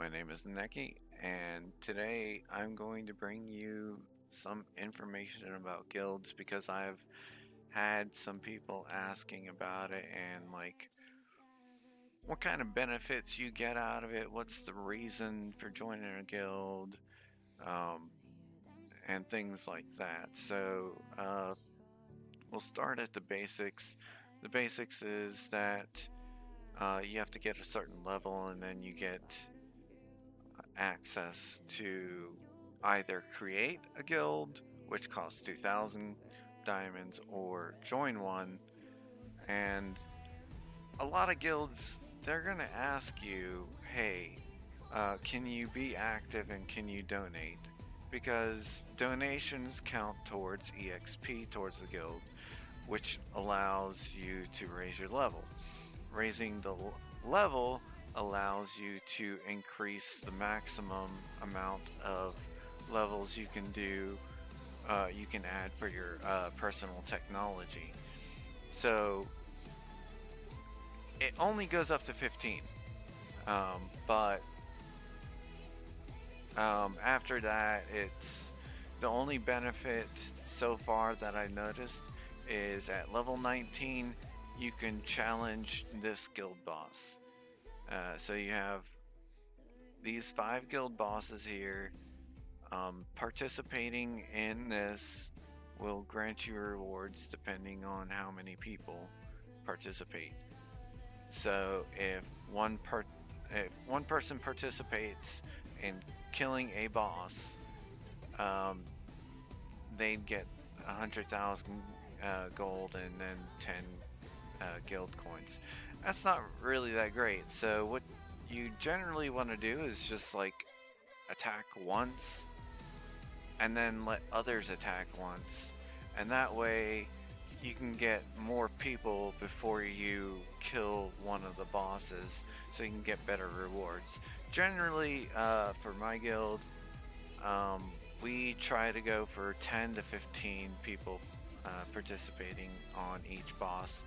My name is Eneki, and today I'm going to bring you some information about guilds because I've had some people asking about it and like what kind of benefits you get out of it, what's the reason for joining a guild, um, and things like that. We'll start at the basics. The basics is that you have to get a certain level and then you get access to either create a guild, which costs 2,000 diamonds, or join one. And a lot of guilds, they're going to ask you, hey, can you be active and can you donate? Because donations count towards EXP towards the guild, which allows you to raise your level. Raising the level allows you to increase the maximum amount of levels you can do, you can add for your personal technology. So it only goes up to 15. But after that, it's the only benefit so far that I noticed is at level 19, you can challenge this guild boss. So you have these 5 guild bosses here. Participating in this will grant you rewards depending on how many people participate. So if one person participates in killing a boss, um, they'd get 100,000 gold and then 10 guild coins. That's not really that great. So what you generally want to do is just like attack once and then let others attack once, and that way you can get more people before you kill one of the bosses so you can get better rewards. Generally, for my guild, um, we try to go for 10 to 15 people participating on each boss.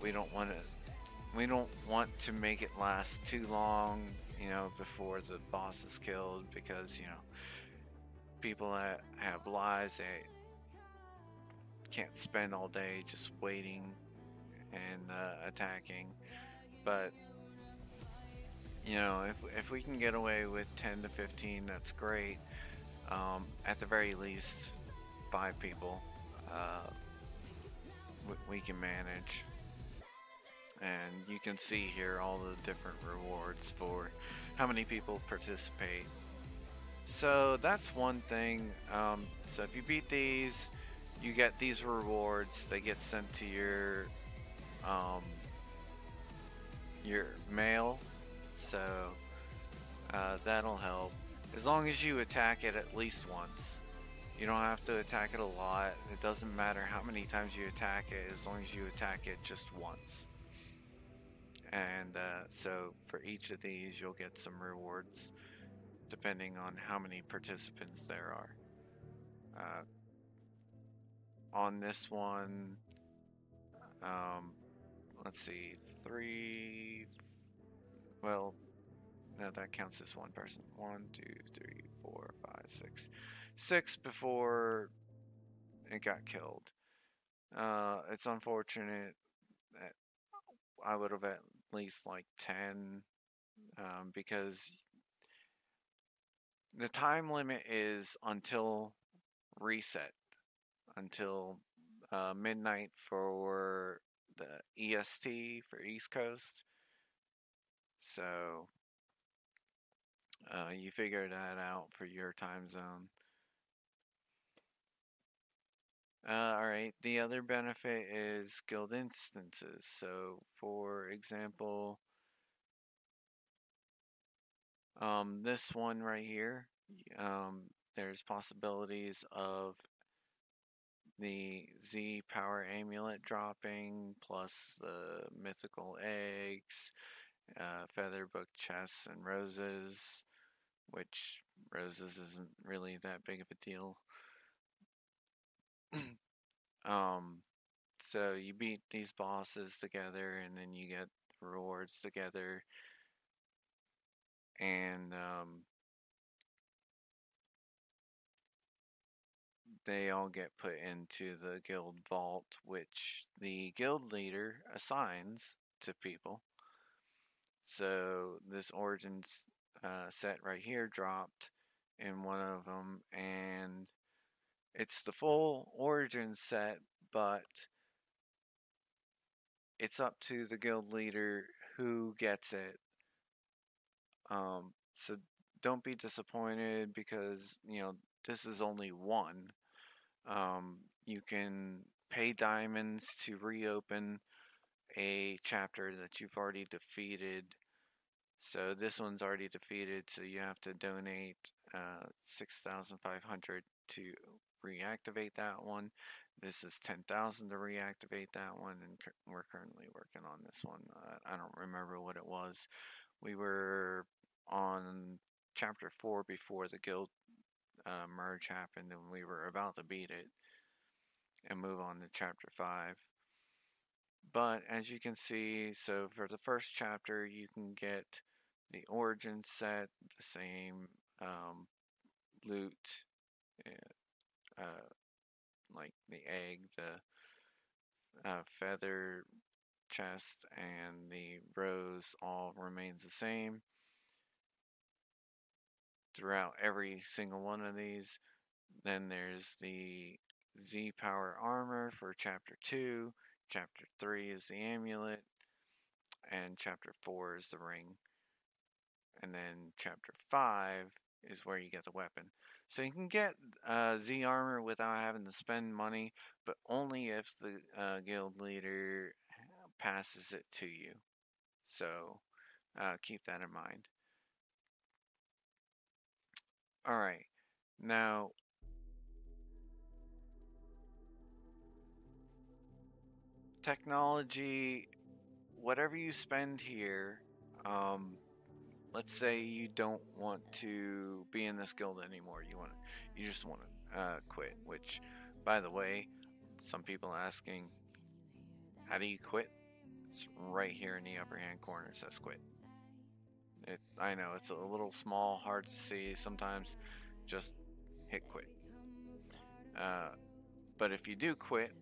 We don't want to make it last too long, before the boss is killed, because people that have lives, they can't spend all day just waiting and attacking. But if we can get away with 10 to 15, that's great. At the very least, 5 people uh, we can manage. And you can see here all the different rewards for how many people participate. So that's one thing. So if you beat these, you get these rewards. They get sent to um, your mail. So that'll help. As long as you attack it at least once. You don't have to attack it a lot. It doesn't matter how many times you attack it, as long as you attack it just once. And so for each of these, you'll get some rewards depending on how many participants there are. On this one, um, let's see, 3. Well, no, that counts as one person. 1, 2, 3, 4, 5, 6. 6 before it got killed. It's unfortunate that I would have at least like 10, because the time limit is until reset, until midnight for the EST for East Coast. So you figure that out for your time zone. Alright, the other benefit is guild instances. So, for example, this one right here, there's possibilities of the Z power amulet dropping, plus the mythical eggs, feather book chests, and roses, which roses isn't really that big of a deal. um, so you beat these bosses together, and then you get rewards together. and they all get put into the guild vault, which the guild leader assigns to people. So this Origins set right here dropped in one of them, and it's the full Origins set, but it's up to the guild leader who gets it. So don't be disappointed because this is only one. You can pay diamonds to reopen a chapter that you've already defeated. So this one's already defeated, so you have to donate 6,500 to reactivate that one. This is 10,000 to reactivate that one, and we're currently working on this one. I don't remember what it was. We were on chapter 4 before the guild merge happened, and we were about to beat it and move on to chapter 5. But as you can see, so for the first chapter, you can get the origin set, the same loot, uh, like the egg, the feather chest, and the rose all remains the same throughout every single one of these. Then there's the Z power armor for chapter 2. Chapter 3 is the amulet, and chapter 4 is the ring. And then chapter 5 is where you get the weapon. So you can get Z armor without having to spend money, but only if the guild leader passes it to you. So keep that in mind. Alright, now technology, whatever you spend here, let's say you don't want to be in this guild anymore. You just want to quit. Which, by the way, some people asking, how do you quit? It's right here in the upper hand corner. It says quit. I know it's a little small, hard to see sometimes. Just hit quit. But if you do quit,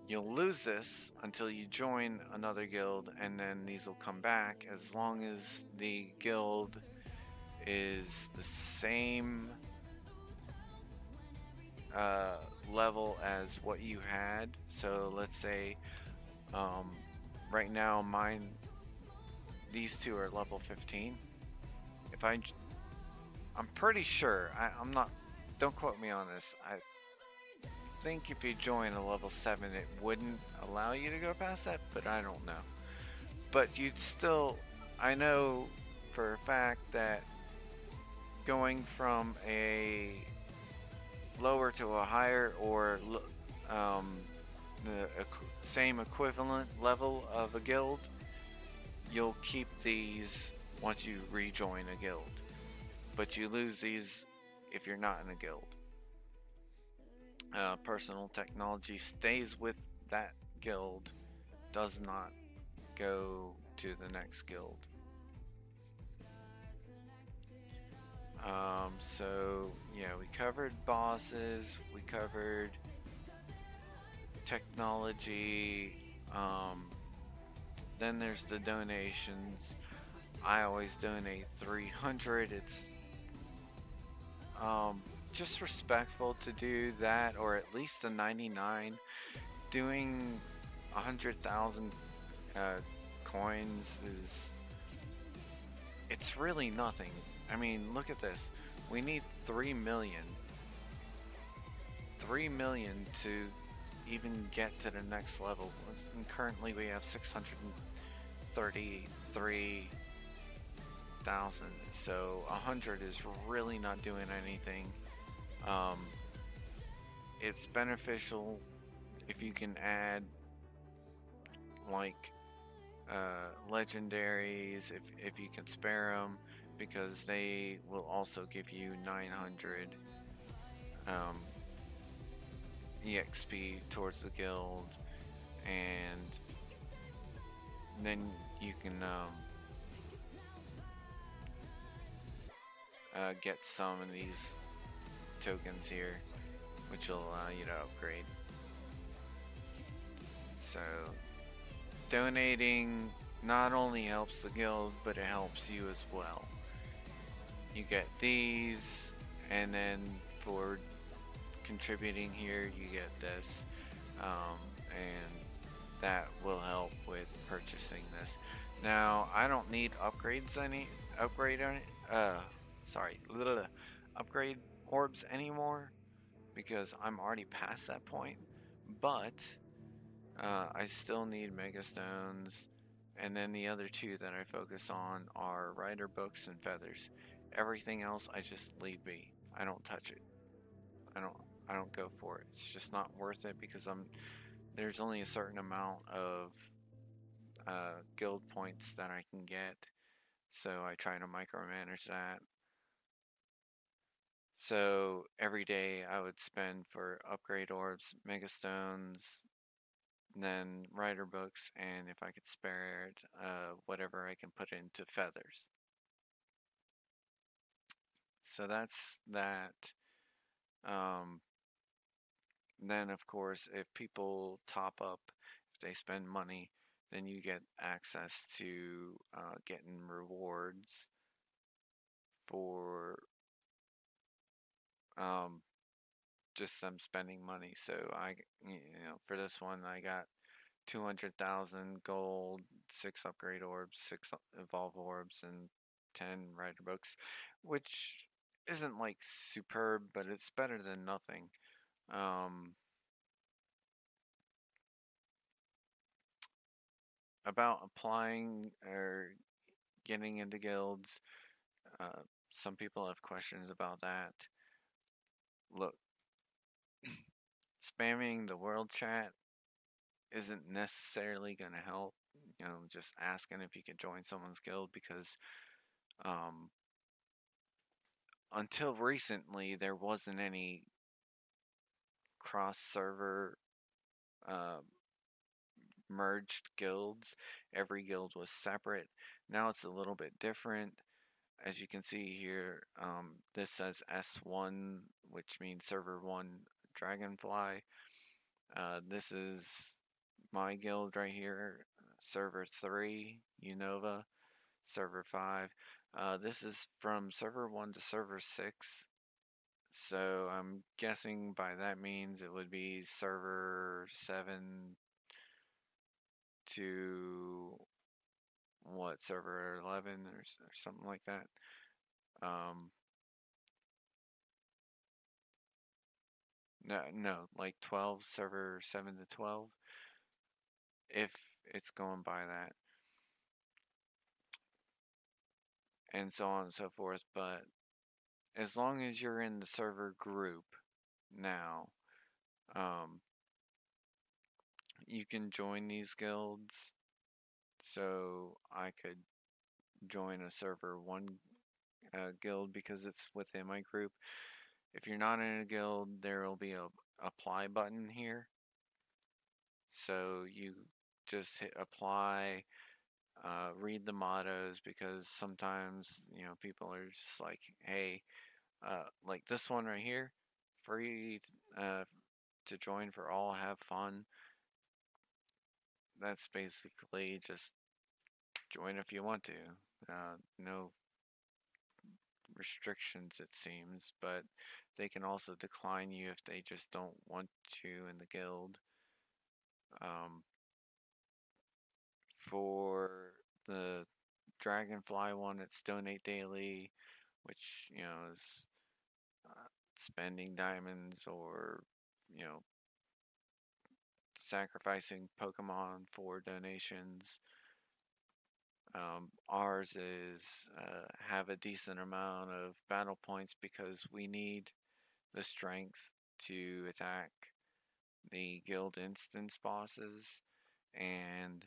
you'll lose this until you join another guild, and then these will come back as long as the guild is the same level as what you had. So let's say right now these two are level 15. I'm pretty sure, I'm not, don't quote me on this, I think if you join a level 7 it wouldn't allow you to go past that, but I don't know. But you'd still, I know for a fact that going from a lower to a higher, or the same equivalent level of a guild, you'll keep these once you rejoin a guild. But you lose these if you're not in a guild. Personal technology stays with that guild, does not go to the next guild. So yeah, we covered bosses, we covered technology, then there's the donations. I always donate 300. It's just respectful to do that, or at least the 99. Doing 100,000 coins it's really nothing. I mean, look at this. We need 3 million. 3 million to even get to the next level. And currently we have 633,000. So 100 is really not doing anything. It's beneficial if you can add like legendaries, if you can spare them, because they will also give you 900 EXP towards the guild, and then you can get some of these tokens here, which will allow you to upgrade. So donating not only helps the guild, but it helps you as well. You get these, and then for contributing here, you get this, and that will help with purchasing this. Now, I don't need upgrade on sorry, upgrade orbs anymore because I'm already past that point. But I still need Mega Stones, and then the other two that I focus on are Rider Books and Feathers. Everything else I just leave be. I don't touch it. I don't I don't go for it. It's just not worth it because there's only a certain amount of guild points that I can get, so I try to micromanage that. So every day I would spend for upgrade orbs, Mega Stones, then Rider Books, and if I could spare it, whatever I can put into Feathers. So that's that. Um, then, of course, if people top up, if they spend money, then you get access to getting rewards for um, just them spending money. So for this one, I got 200,000 gold, 6 upgrade orbs, 6 evolve orbs, and 10 rider books, which isn't like superb, but it's better than nothing. Um, about applying or getting into guilds, uh, some people have questions about that. Look, spamming the world chat isn't necessarily going to help. Just asking if you could join someone's guild because um, until recently there wasn't any cross server uh, merged guilds. Every guild was separate. Now it's a little bit different. As you can see here, this says S1, which means server 1 Dragonfly. This is my guild right here, server 3 Unova, server 5. This is from server 1 to server 6. So I'm guessing by that means it would be server 7 to what, server 11 or something like that. Um, no, like 12, server 7 to 12, if it's going by that, and so on and so forth. But as long as you're in the server group now, um, you can join these guilds. So I could join a server 1 guild because it's within my group. If you're not in a guild, there will be a apply button here. So you just hit apply, read the mottos because sometimes people are just like, hey, like this one right here, free to join for all, have fun. That's basically just join if you want to. No restrictions, it seems, but they can also decline you if they just don't want you in the guild. Um, for the Dragonfly one, it's donate daily, which is spending diamonds or you know sacrificing Pokemon for donations. Ours is have a decent amount of battle points because we need the strength to attack the guild instance bosses and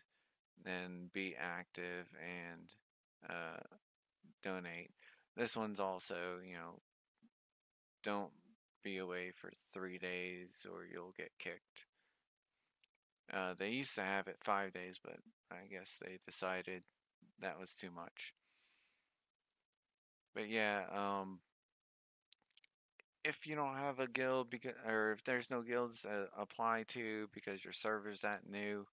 then be active and donate. This one's also, don't be away for 3 days or you'll get kicked. They used to have it 5 days, but I guess they decided that was too much. But yeah, if you don't have a guild because, or if there's no guilds to apply to because your server's that new,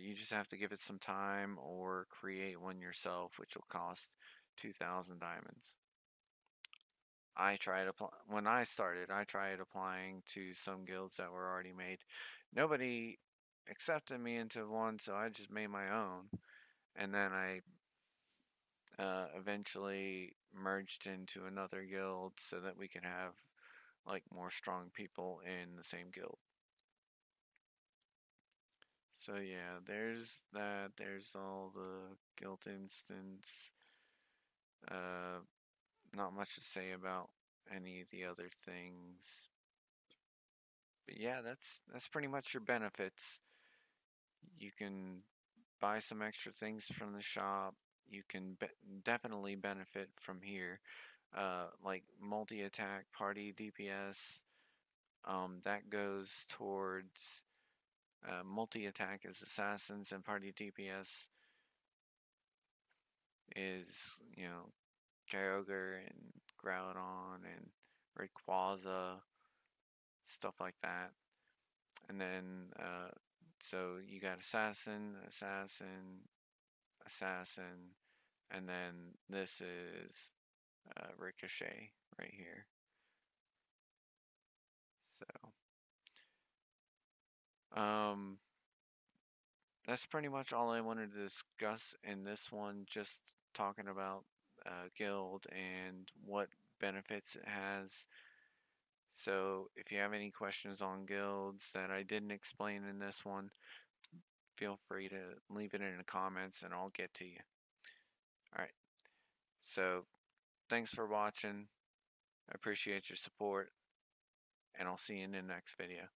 you just have to give it some time or create one yourself, which will cost 2,000 diamonds. When I started. I tried applying to some guilds that were already made. Nobody accepted me into one, so I just made my own, and then I eventually merged into another guild so that we could have like more strong people in the same guild. So yeah, there's that. There's all the guild instance. Uh, Not much to say about any of the other things. But yeah, that's pretty much your benefits. You can buy some extra things from the shop. You can definitely benefit from here, like multi attack, party DPS. That goes towards multi attack is assassins, and party DPS is Kyogre and Groudon and Rayquaza, stuff like that. And then so you got assassin, assassin, assassin, and then this is Ricochet right here. So that's pretty much all I wanted to discuss in this one. Just talking about guild and what benefits it has. So if you have any questions on guilds that I didn't explain in this one, feel free to leave it in the comments and I'll get to you. All right. So thanks for watching. I appreciate your support, and I'll see you in the next video.